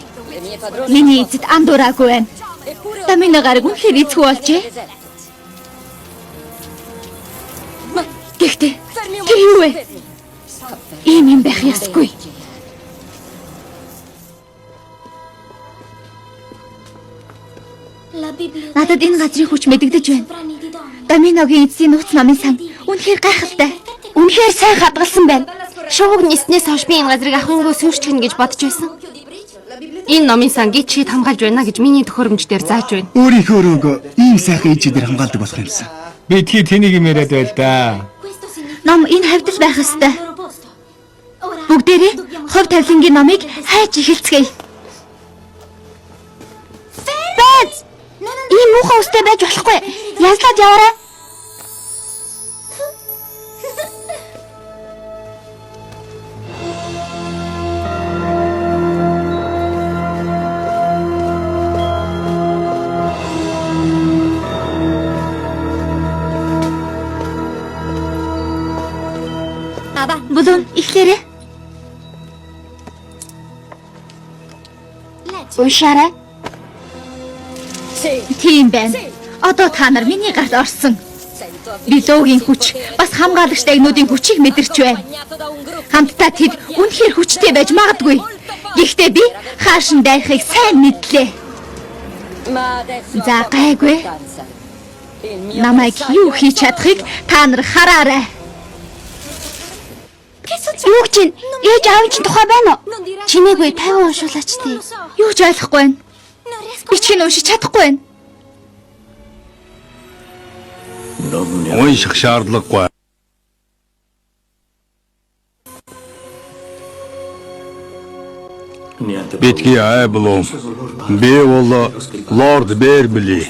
Миний эцэд андуураагүй байна. Тамины гараг үнэхээр эцгүй болжээ. Гэхдээ тэр юу вэ? Ийм байх ёсгүй. Надад энэ газрын хүч мэдэгдэж байна. Доминогийн эцсийн нууц намын сан үнэхээр гайхалтай. Үнэхээр сайн хадгалсан байна. Шууг ниснээс хойш би энэ газрыг ахынгүй сүрчгэн гэж бодож байсан. Энэ номын сангийг чид хамгаалж байна гэж миний төхөөрөмждөр зааж байна. Өөрийнхөө өрөөгөө ийм сайхан ээжүүдээр хамгаалдаг болох юмсан. Бидхий тэнийг юм яриад байл да. Ном энэ хавьд л байх ёстой. Бүгдээрээ хувь тавилангийн номыг хайж эхэлцгээе. Бэз! Ийм муухай өстэй байж болохгүй. Янзлаад яваарай. Бүлүүн ихлээрээ. Уншаарай. Тийм байна. Одоо та нар миний гарт орсон. Билогийн хүч, бас хамгаалагч дайнуудын хүчийг мэдэрч байна. Хамтдаа тэд үнэхээр хүчтэй байж магадгүй. Гэхдээ би хаашин дайрахыг сайн мэдлээ. За гайгүй. Намайг юу хийж чадахыг та нар хараарай. Юу чинь ээж аав чинь тухай байна уу? Чимээгүй 50 уншуулаач тий. Юу ч ойлгохгүй байна. Би чинь уншиж чадахгүй байна. Унших шаардлагагүй. Битгий Айблом. Би бол Лорд Бербли.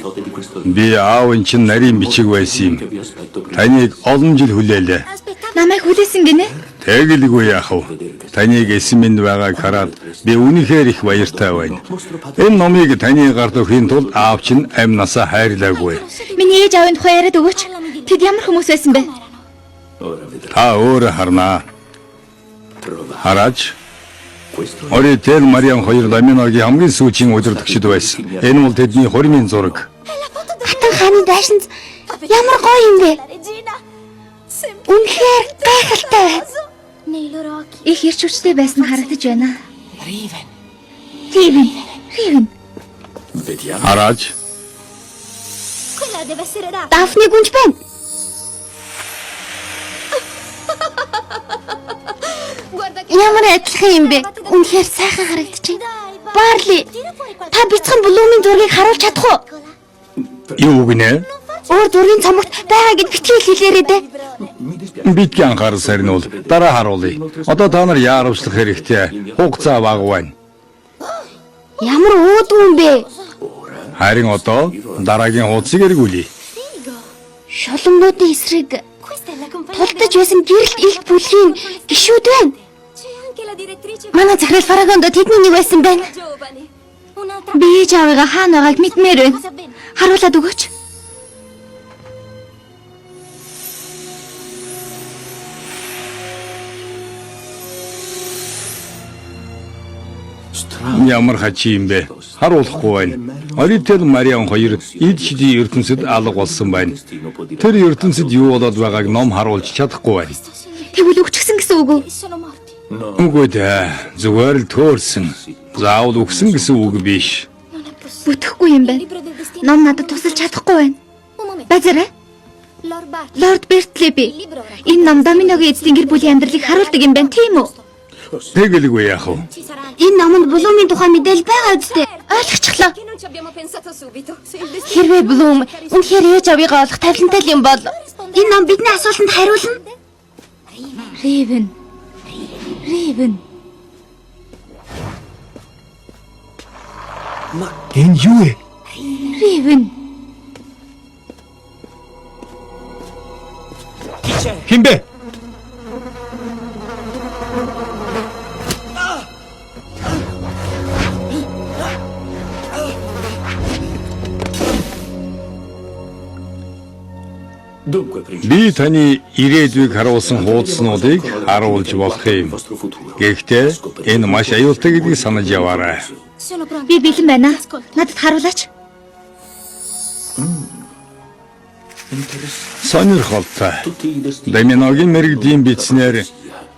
Би аавын чинь нарийн бичиг байсан юм. Таныг олон жил хүлээлээ. Намайг хүлээсэн гинэ? Тэгэлгүй яах вэ? Таныг эсэм минь байгааг хараад би үнэхээр их баяртай байна. Энэ номыг таны гарт өгөхийн тулд аав чинь амнасаа хайрлаагүй. Миний ээж аавын тухай яриад өгөөч. Тэд ямар хүмүүс байсан бэ? Та өөрөө харнаа. Хараач. Орител Мариам хоёр Доминогийн хамгийн сүүлийн удирдагчид байсан. Энэ бол тэдний хуримын зураг. Хатан хааны дайшинз ямар гоё юм бэ? Үнэхээр гайхалтай байна. Их ирч хүчтэй байсан харагдаж байна. Ривен. Хараач. Дафны гүнж байна. Ямар адилхан юм бэ? Үнэхээр сайхан харагдчих. Барли, та бяцхан Блумын зургийг харуулж чадах уу? Юу гинэ? Өөр зургийн цомогт байгаа гэж битгий хэлээрэй дээ. Битгий анхаарал сарниул. Дараа харуулъя. Одоо та нар яаравчлах хэрэгтэй. Хугацаа бага байна. Ямар уудгүй юм бэ? Харин одоо дараагийн хуудсыг эргүүлье. Шоломнуудын эсрэг тулдаж байсан гэрэлт илт бүлгийн гишүүд байна. Манай захирал Фарагонд тэдний нэг байсан байна. Би ээж аавыгаа хаана байгааг мэдмээр байна. Харуулад өгөөч. Ямар хачи юм бэ? Харуулахгүй байна. Орител Мариам хоёр эд шидийн ертөнцид алга болсон байна. Тэр ертөнцид юу болоод байгааг ном харуулж чадахгүй байна. Тэгвэл өгчихсэн гэсэн үг үү? Үгүй дээ. Зүгээр л төөрсөн. Заавал өгсөн гэсэн үг биш. Бүтэхгүй юм байна. Ном надад тусалж чадахгүй байна. Базараа? Лорд Бертлеби. Энэ ном Доминогийн эзэн гэр бүлийн амьдралыг харуулдаг юм байна, тийм үү? Тэгэлгүй яах вэ? Энэ номонд Блумын тухай мэдээлэл байгаа үстэй. Ойлгочихлоо. Хэрвээ Блум үнэхээр ээж авыгаа олох тавилантай юм бол энэ ном бидний асуултанд хариулна. Ривен. Энэ юу вэ? Ривен. Хэн бэ? Би таны ирээдүйг харуулсан хуудаснуудыг харуулж болох юм. Гэхдээ энэ маш аюултай гэдгийг санаж яваарай. Би бэлэн байна. Надад харуулаач. Сонирхолтой. Доминогийн мэрэгдийн бичснээр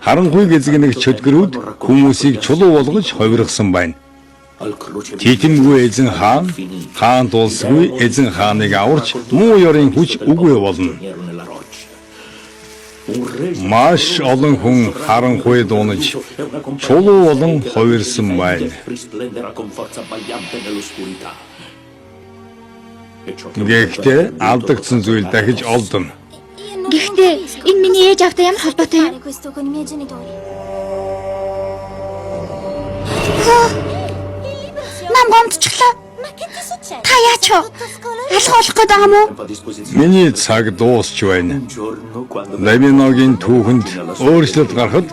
харанхуй гэзэг нэг чөлгөрүүд хүмүүсийг чулуу болгож хувиргасан байна. Титэмгүй эзэн хаан, хаан тулсгүй эзэн хааныг аварч муу ёрын хүч үгүй болно. Маш олон хүн харанхуй дуунаж чулуу болон хувирсан байна. Гэхдээ алдагдсан зүйл дахиж олдоно. Гэхдээ энэ миний ээж автай ямар холбоотой юм? Нам гомдчихлоо. Та яач вэ? Алхуулах гээд байгаа мó? Миний цаг дуусч байна. Доминогийн түүхэнд өөрчлөлт гарахад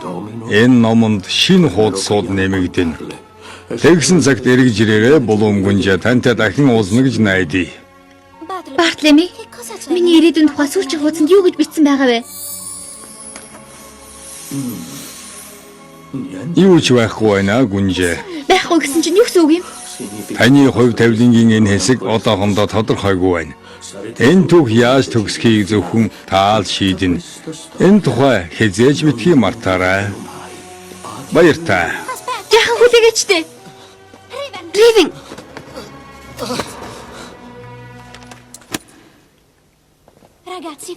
энэ номонд шинэ хуудсууд нэмэгдэнэ. Тэгсэн цагт эргэж ирээрээ булуумгүнжа тантай дахин уулзна гэж найдаа. Бартлеми, миний ирээдүйн тухай сүүлчийн хуудсанд юу гэж бичсэн байгаа вэ? Юу ч байхгүй байна гүнжээ. Байхгүй гэсэн чинь юу гэсэн үг юм? Таны хувь тавилангийн энэ хэсэг одоохондоо тодорхойгүй байна. Энэ түүх яаж төгсхийг зөвхөн таал шийднэ. Энэ тухай хязээж битгий мартаарай. Баяртай. Яхан хүлээгээчтэй. Ривен.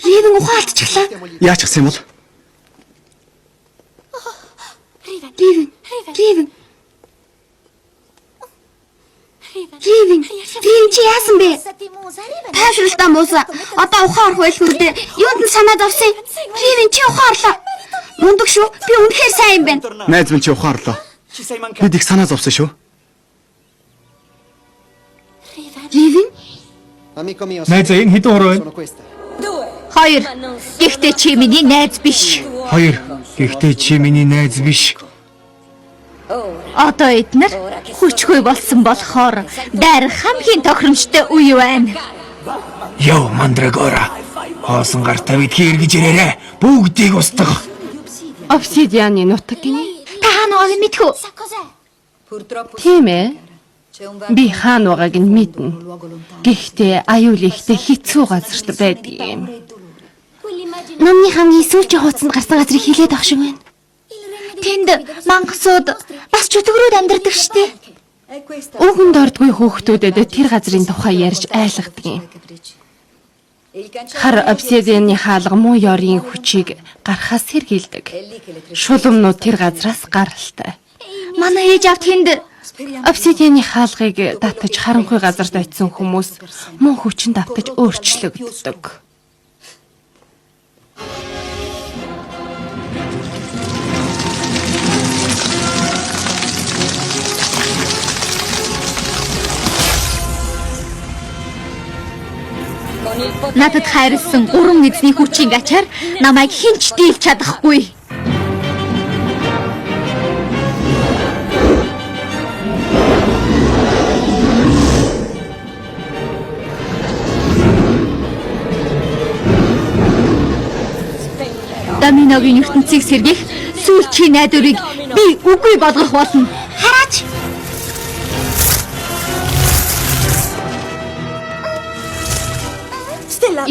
Ривен ухаалтчихлаа. Яаж гисэн юм бол? Ривен. Ривен. Ривен чи яасан бэ? Тайвшралтаа мууса. Одоо ухаар хуйлхүрдээ юунд нь санаад авсан? Ривен чи ухаарлаа. Мундаг шүү. Би үнэхээр сайн юм байна. Найз минь чи ухаарлаа. Бид их санаа зовсон шүү. Ривен? Найз энэ хэдэн хуруу вэ? 2. Гэхдээ чи миний найз биш. 2. Гэхдээ чи миний найз биш. Одоо эднэр хүчгүй болсон болохоор дайрах хамгийн тохиромжтой үе байна. Йоо мандрагора. Хоосон гартаа бидхий эргэж ирээрээ. Бүгдийг устгах. Обсидианы нутаг гинэ. Та хаана байгааг мэдхүү? Тийм ээ. Би хаана байгааг нь мэднэ. Гэхдээ аюул ихтэй хэцүү газарт байдаг юм. Номны хамгийн сүүлчийн хуудсанд гарсан газрыг хилээд авах шиг байна. Тэнд мангасууд бас чөтгөрүүд амьдардаг штеп. Үгэнд ордгүй хөөхтүүдэд тэр газрын тухай ярьж айлгадаг юм. Хар обсидианы хаалга муу ёрын хүчийг гарахаас сэргийлдэг. Шулуумнууд тэр газраас гаралтай. Манай ээж авт тэнд Обсидианы хаалгыг татаж харанхуй газарт очисон хүмүүс муу хүчин давтаж өөрчлөгддөг. надад хайрлсан 3 эзний хүчийн ачаар намайг хинч дийлж чадахгүй. Доминогийн ертөнцийг сэргийх сүүлчийн найдварыг би үгүй болгох болно. Хараач.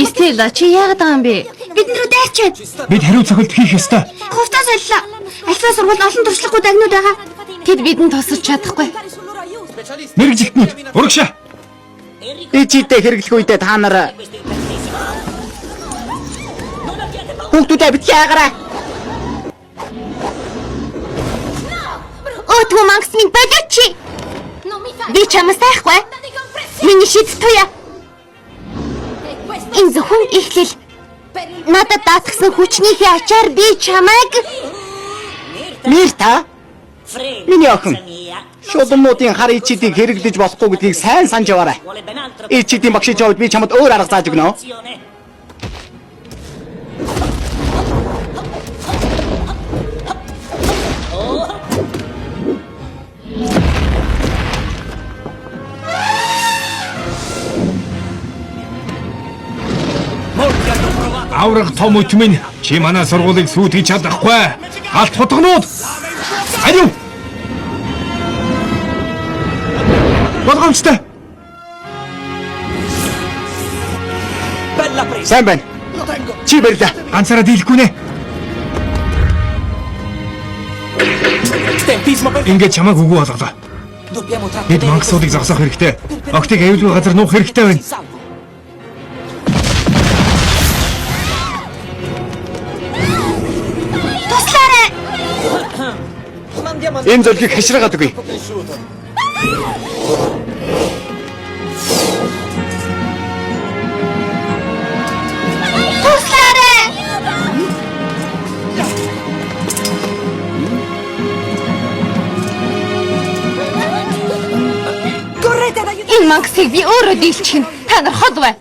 Стелла чи яагаад байгаа юм бэ? Бид нэр дайрчаад. Бид хариу цохилт хийх ёстой. Хувцас солилоо. Альфа сургууль олон туршлагагүй дагнууд байгаа. Тэд бидэнд тусалж чадахгүй. Мэргэжилтнүүд урагшаа. Ичидээ хэрэглэх үедээ та нар хүүхдүүдээ бит яагараа. Өтгөө мангас минь бодооч. Би чамаас тайхгүй. Миний шийдэл туяа. Энэ зөвхөн эхлэл. Надад даатгсан хүчнийхээ ачаар би чамайг Мирта Миний охин. Шулуунуудын хар ичидийг хэрэглэж болохгүй гэдгийг сайн санаж яваарай. Ичидийн багшиж яваад би чамд өөр арга зааж өгнө. Аврах том үтмэн чи манай сургуулийг сүйтгэж чадахгүй. Галт хутгнууд. Ариу. Болгоомжтой. Сайн байна. Чи барьлаа. Ганцаараа дийлэхгүй нэ. Ингээд чамайг үгүй болголоо. Бид мангасуудыг зогсоох хэрэгтэй. Огтыг аюулгүй газар нуух хэрэгтэй байна. Энэ зөвлөгийг хашраагаад өгье. Энэ мангасыг би өөрөө дийлчих нь. Та нар хол бай.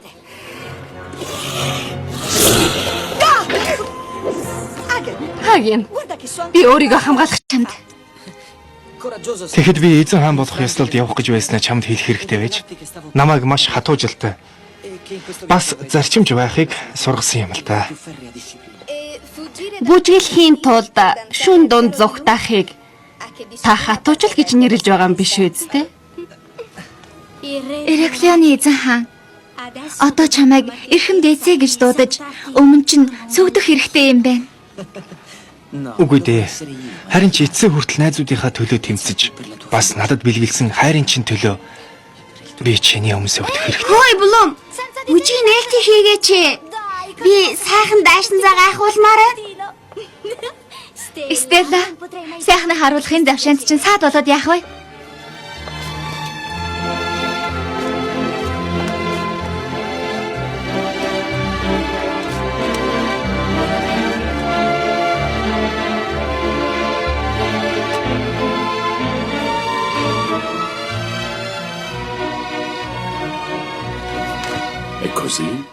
Хагийн. Би өөрийгөө хамгаалах чамд. Тэгэхэд би эзэн хаан болох ёслолд явах гэж байснаа чамд хэлэх хэрэгтэй байж. Намайг маш хатуужилтай. Бас зарчимж байхыг сургасан юм л та. Бүжгэлхийн тулд шүн дунд зүгтаахыг та хатуужил гэж нэрлэж байгаа юм биш үсттэй? Эреклеоны эзэн хаан. Одоо чамайг эрхэм дээсэ гэж дуудаж өмнө чинь сүгдөх хэрэгтэй юм байна. Үгүй дээ. Харин ч эцсээ хүртэл найзуудынхаа төлөө тэмцэж бас надад бэлгэлсэн хайрын чин төлөө би чиний өмнө сүгдэх хэрэгтэй. Хөөе Блум. Үжиг нээлтийг хийгээч. Би сайхан даашин заа гайхуулмаар. Стелла, сайхныг харуулахын завшаанд чинь саад болоод яах вэ?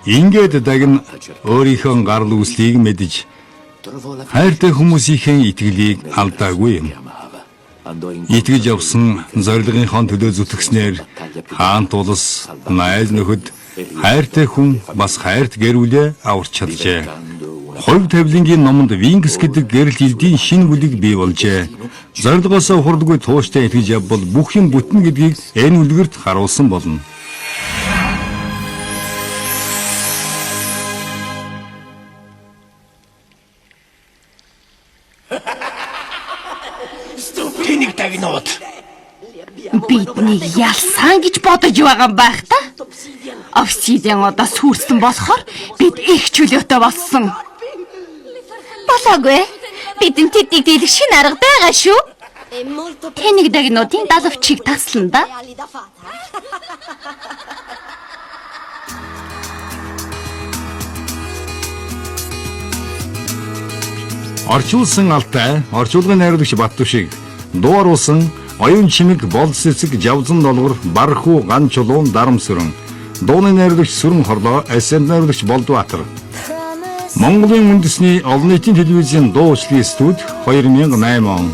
Ингээд дагн өөрийнхөө гарал үүслийг мэдж хайртай хүмүүсийн итгэлийг алдаагүй юм. Итгэж явсан зорилгынхон төлөө зүтгэснээр хаант улс, найз нөхөд, хайртай хүн бас хайрт гэрүүлээ аварч чаджээ. Хувь тавилангийн номонд Винкс гэдэг гэрэл элдийн шинэ бүлэг бий болжээ. Зорилгоосоо хурдгүй тууштай итгэж явбал бүх юм бүтнэ гэдгийг энэ үлгэрт харуулсан болно. Тэнийг дагнууд. Бидний ялсан гэж бодож байгаа юм байх та. Обсидиан одоо сүрсэн болохоор бид их чөлөөтэй болсон. Болоогүй. Бидний тэднийг дийлэх шинэ арга байгаа шүү. Тэнийг дагнуудын далавчийг таслан да. Орчуулсан алтай, орчуулгын найруулагч Баттушиг дуу оруулсан оюун чимэг болс эцэг жавзан долгор бархуу ган чулуун дарамсран дууны найруулагч Сүрэн хорлоо эсэнд найруулагч Болдбаатар. Монголын үндэсний олон нийтийн телевизийн дуу үйлчилгээ студи 2008 он